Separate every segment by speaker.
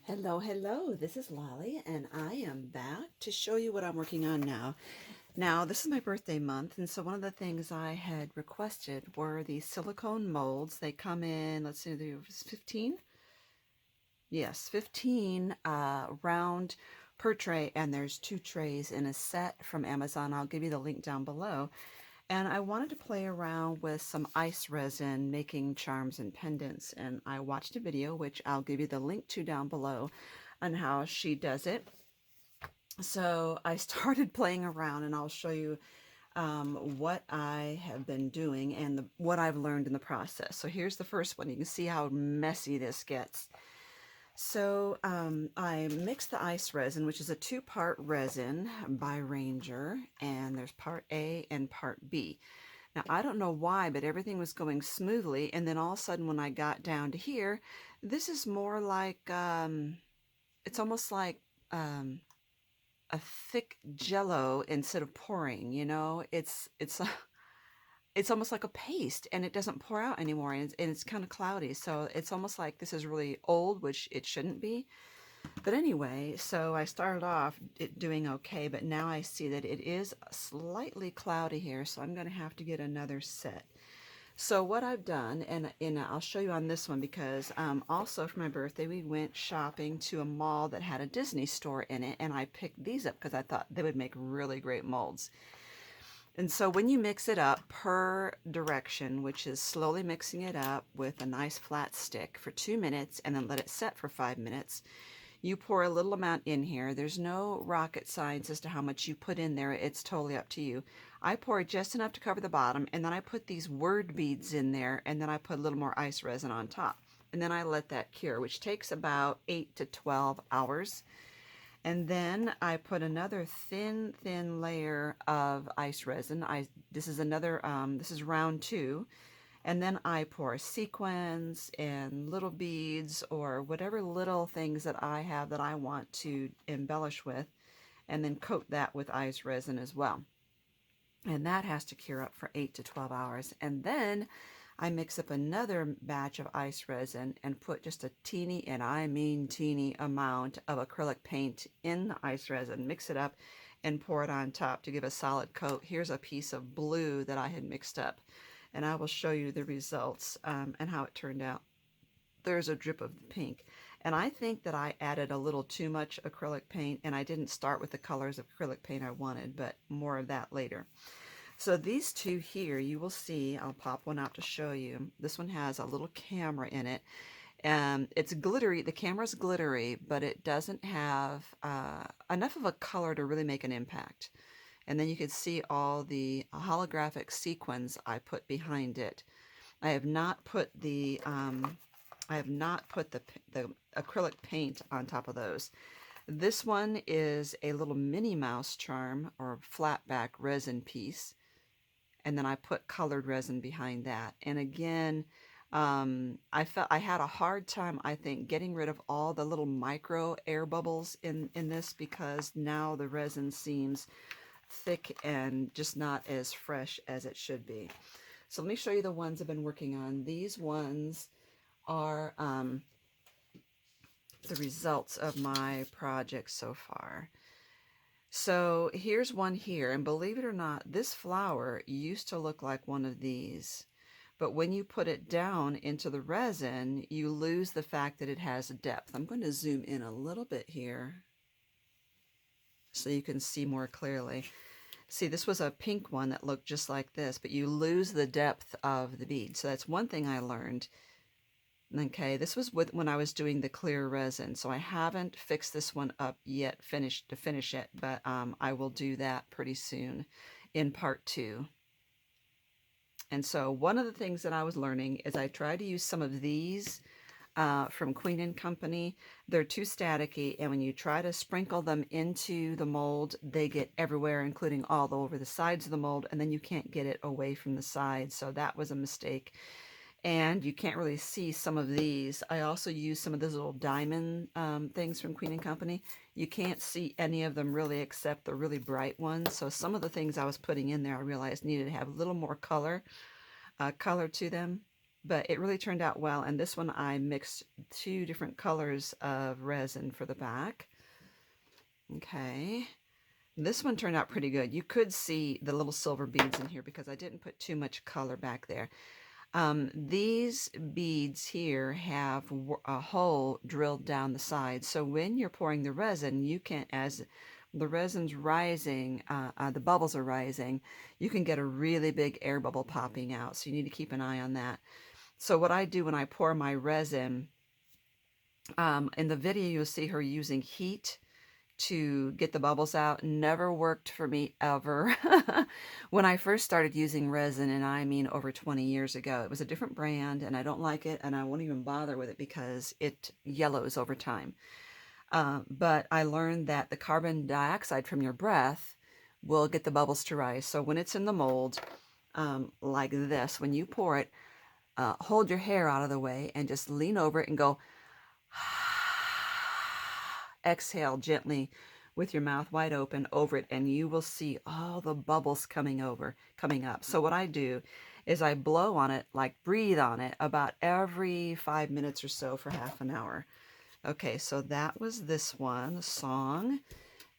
Speaker 1: Hello, hello, this is Lolly, and I am back to show you what I'm working on now. Now, this is my birthday month, and so one of the things I had requested were these silicone molds. They come in, let's see, there was 15? Yes, 15 round per tray, and there's 2 trays in a set from Amazon. I'll give you the link down below. And I wanted to play around with some ice resin making charms and pendants, and I watched a video, which I'll give you the link to down below, on how she does it. So I started playing around, and I'll show you what I have been doing and what I've learned in the process. So here's the first one. You can see how messy this gets. So I mixed the ice resin, which is a 2-part resin by Ranger, and there's part A and part B. Now, I don't know why, but everything was going smoothly, and then all of a sudden when I got down to here, this is more like, it's almost like a thick jello instead of pouring, you know? It's almost like a paste, and it doesn't pour out anymore, and it's kind of cloudy, so it's almost like this is really old, which it shouldn't be. But anyway, so I started off doing okay, but now I see that it is slightly cloudy here, so I'm going to have to get another set. So what I've done, and I'll show you on this one, because also for my birthday we went shopping to a mall that had a Disney store in it, and I picked these up because I thought they would make really great molds. And so when you mix it up per direction, which is slowly mixing it up with a nice flat stick for 2 minutes and then let it set for 5 minutes, you pour a little amount in here. There's no rocket science as to how much you put in there. It's totally up to you. I pour just enough to cover the bottom, and then I put these word beads in there, and then I put a little more ice resin on top. And then I let that cure, which takes about 8 to 12 hours. And then I put another thin layer of ice resin. This is another, this is round 2. And then I pour sequins and little beads or whatever little things that I have that I want to embellish with, and then coat that with ice resin as well. And that has to cure up for 8 to 12 hours. And then I mix up another batch of ice resin and put just a teeny, and I mean teeny, amount of acrylic paint in the ice resin, mix it up, and pour it on top to give a solid coat. Here's a piece of blue that I had mixed up, and I will show you the results and how it turned out. There's a drip of pink, and I think that I added a little too much acrylic paint, and I didn't start with the colors of acrylic paint I wanted, but more of that later. So these two here, you will see, I'll pop one out to show you. This one has a little camera in it, and it's glittery. The camera's glittery, but it doesn't have enough of a color to really make an impact. And then you can see all the holographic sequins I put behind it. I have not put the the acrylic paint on top of those. This one is a little Minnie Mouse charm or flat back resin piece, and then I put colored resin behind that. And again, I felt I had a hard time, I think, getting rid of all the little micro air bubbles in this, because now the resin seems thick and just not as fresh as it should be. So let me show you the ones I've been working on. These ones are the results of my project so far. So here's one here, and believe it or not, this flower used to look like one of these, but when you put it down into the resin, you lose the fact that it has depth. I'm going to zoom in a little bit here so you can see more clearly. See, this was a pink one that looked just like this, but you lose the depth of the bead. So that's one thing I learned. Okay, this was when I was doing the clear resin, so I haven't fixed this one up yet, to finish it, but I will do that pretty soon in part 2. And so one of the things that I was learning is I tried to use some of these from Queen & Company. They're too staticky, and when you try to sprinkle them into the mold, they get everywhere, including all over the sides of the mold, and then you can't get it away from the sides, so that was a mistake. And you can't really see some of these. I also use some of those little diamond things from Queen & Company. You can't see any of them really except the really bright ones. So some of the things I was putting in there I realized needed to have a little more color to them. but it really turned out well. And this one I mixed 2 different colors of resin for the back. Okay. This one turned out pretty good. You could see the little silver beads in here because I didn't put too much color back there. These beads here have a hole drilled down the side. So when you're pouring the resin, you can, as the resin's rising, the bubbles are rising, you can get a really big air bubble popping out. So you need to keep an eye on that. So what I do when I pour my resin, in the video you'll see her using heat to get the bubbles out. Never worked for me ever. When I first started using resin, and I mean over 20 years ago, it was a different brand and I don't like it and I won't even bother with it because it yellows over time. But I learned that the carbon dioxide from your breath will get the bubbles to rise. So when it's in the mold, like this, when you pour it, hold your hair out of the way and just lean over it and go, exhale gently with your mouth wide open over it, and you will see all the bubbles coming up. So what I do is I blow on it, like breathe on it, about every 5 minutes or so for half an hour. Okay, so that was this one, Song.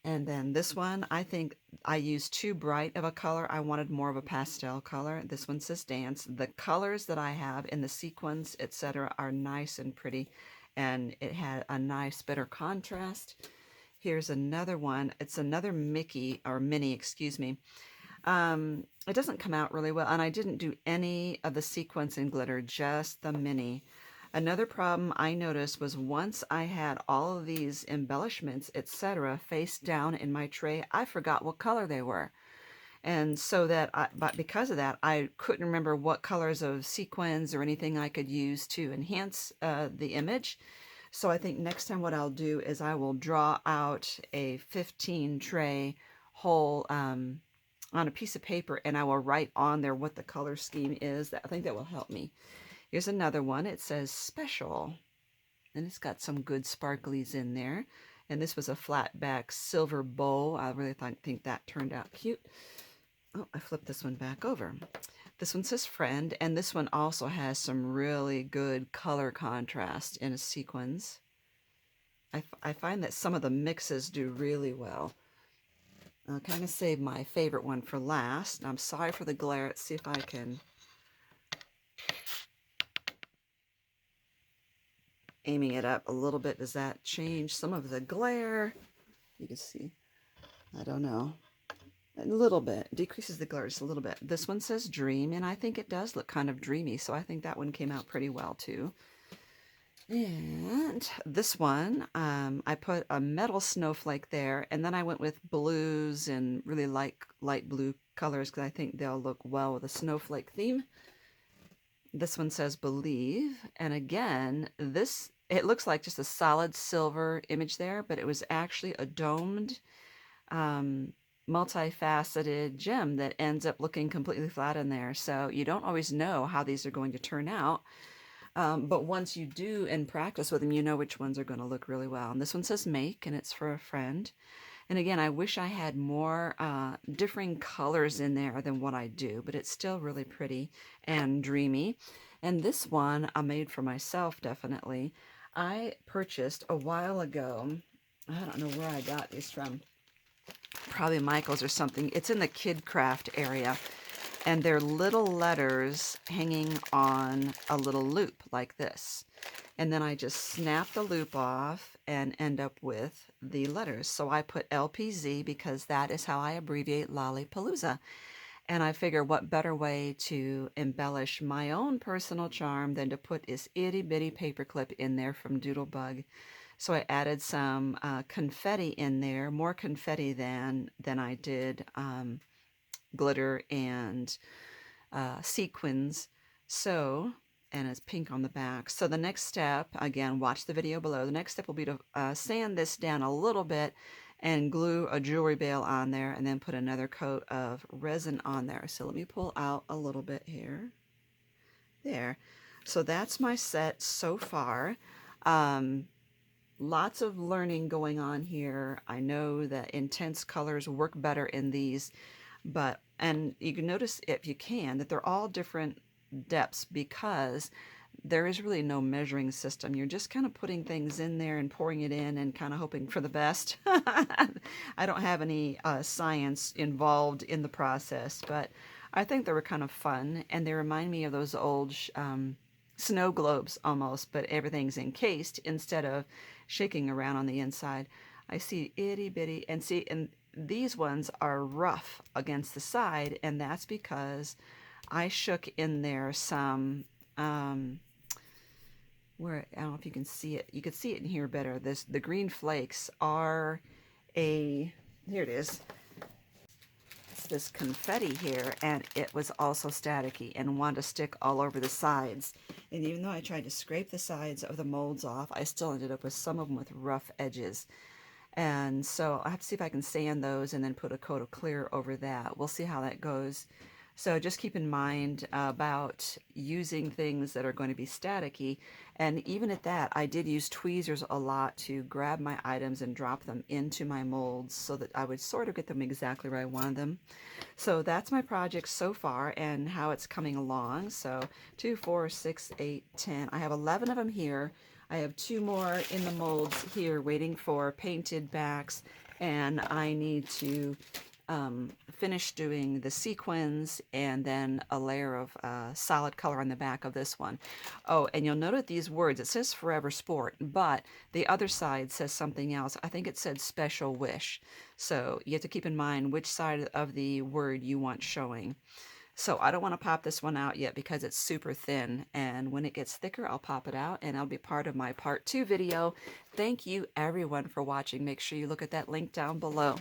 Speaker 1: And then this one, I think I used too bright of a color. I wanted more of a pastel color. This one says Dance. The colors that I have in the sequins, etc., are nice and pretty, and it had a nice, better contrast. Here's another one. It's another Mickey, or Minnie, excuse me. It doesn't come out really well, and I didn't do any of the sequins in glitter, just the Minnie. Another problem I noticed was once I had all of these embellishments, etc., face down in my tray, I forgot what color they were. And so but because of that, I couldn't remember what colors of sequins or anything I could use to enhance the image. So I think next time what I'll do is I will draw out a 15 tray whole on a piece of paper, and I will write on there what the color scheme is. I think that will help me. Here's another one. It says Special, and it's got some good sparklies in there. And this was a flat back silver bowl. I really think that turned out cute. Oh, I flipped this one back over. This one says Friend, and this one also has some really good color contrast in a sequins. I find that some of the mixes do really well. I'll kind of save my favorite one for last. I'm sorry for the glare. Let's see if I can aiming it up a little bit. Does that change some of the glare? You can see. I don't know. A little bit. Decreases the glare just a little bit. This one says Dream, and I think it does look kind of dreamy, so I think that one came out pretty well too. And this one, I put a metal snowflake there, and then I went with blues and really light blue colors because I think they'll look well with a snowflake theme. This one says Believe, and again, it looks like just a solid silver image there, but it was actually a domed, multifaceted gem that ends up looking completely flat in there. So you don't always know how these are going to turn out, but once you do and practice with them, you know which ones are going to look really well. And this one says Make, and it's for a friend. And again, I wish I had more differing colors in there than what I do, but it's still really pretty and dreamy. And this one I made for myself, definitely. I purchased a while ago. I don't know where I got these from. Probably Michael's or something. It's in the Kid Craft area. And they're little letters hanging on a little loop like this. And then I just snap the loop off and end up with the letters. So I put LPZ because that is how I abbreviate Lollipalooza. And I figure what better way to embellish my own personal charm than to put this itty bitty paperclip in there from Doodlebug. So I added some confetti in there, more confetti than I did glitter and sequins. So, and it's pink on the back. So the next step, again, watch the video below. The next step will be to sand this down a little bit and glue a jewelry bail on there and then put another coat of resin on there. So let me pull out a little bit here. There. So that's my set so far. Lots of learning going on here. I know that intense colors work better in these, and you can notice, if you can, that they're all different depths because there is really no measuring system. You're just kind of putting things in there and pouring it in and kind of hoping for the best. I don't have any science involved in the process, but I think they were kind of fun, and they remind me of those old snow globes almost, but everything's encased instead of shaking around on the inside. I see itty bitty, and see, and these ones are rough against the side, and that's because I shook in there some, where, I don't know if you can see it. You can see it in here better. The green flakes are here it is. It's this confetti here, and it was also staticky and wanted to stick all over the sides. And even though I tried to scrape the sides of the molds off, I still ended up with some of them with rough edges. And so I have to see if I can sand those and then put a coat of clear over that. We'll see how that goes. So just keep in mind about using things that are going to be staticky. And even at that, I did use tweezers a lot to grab my items and drop them into my molds so that I would sort of get them exactly where I wanted them. So that's my project so far and how it's coming along. So 2, 4, 6, 8, 10. I have 11 of them here. I have 2 more in the molds here waiting for painted backs, and I need to finish doing the sequins and then a layer of solid color on the back of this one. Oh, and you'll note these words. It says Forever Sport, but the other side says something else. I think it said Special Wish. So you have to keep in mind which side of the word you want showing. So I don't want to pop this one out yet because it's super thin, and when it gets thicker I'll pop it out and it'll be part of my part 2 video. Thank you everyone for watching. Make sure you look at that link down below.